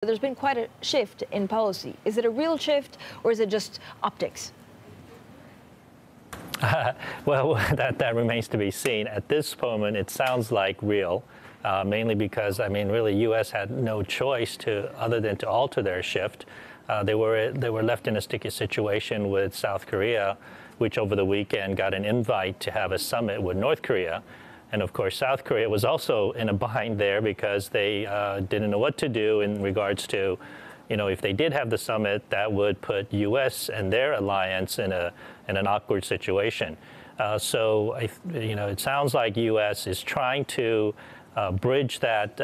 There's been quite a shift in policy. Is it a real shift, or is it just optics? Well, that remains to be seen. At this moment, it sounds like real, mainly because, really, U.S. had no choice other than to alter their shift. They were left in a sticky situation with South Korea, which over the weekend got an invite to have a summit with North Korea. And of course, South Korea was also in a bind there because they didn't know what to do in regards to, if they did have the summit, that would put U.S. and their alliance in an awkward situation. So it sounds like U.S. is trying to bridge that.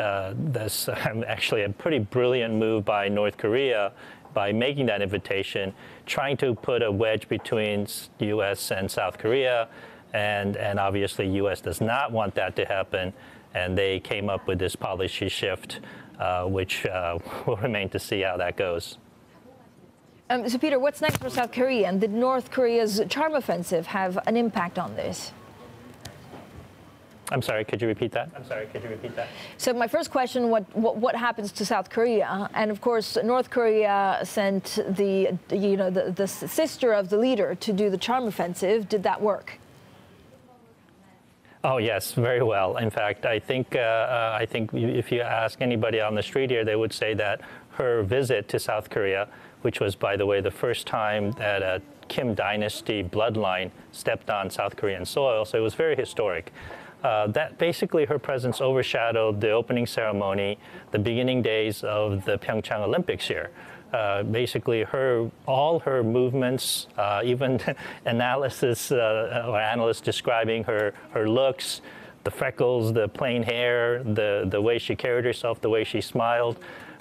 This actually a pretty brilliant move by North Korea by making that invitation, trying to put a wedge between U.S. and South Korea. And obviously, U.S. does not want that to happen, and they came up with this policy shift, which will remain to see how that goes. So, Peter, what's next for South Korea? And did North Korea's charm offensive have an impact on this? I'm sorry, could you repeat that? So my first question, what happens to South Korea? And of course, North Korea sent the sister of the leader to do the charm offensive. Did that work? Oh, yes, very well. In fact, I think if you ask anybody on the street here, they would say that her visit to South Korea, which was, by the way, the first time that a Kim dynasty bloodline stepped on South Korean soil, so it was very historic. That basically her presence overshadowed the opening ceremony, the beginning days of the Pyeongchang Olympics here. Basically, all her movements, even analysis or analysts describing her looks, the freckles, the plain hair, the way she carried herself, the way she smiled,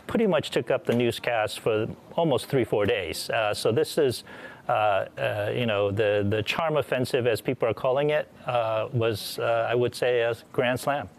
pretty much took up the newscast for almost 3-4 days. So this is, the charm offensive, as people are calling it, was, I would say, a grand slam.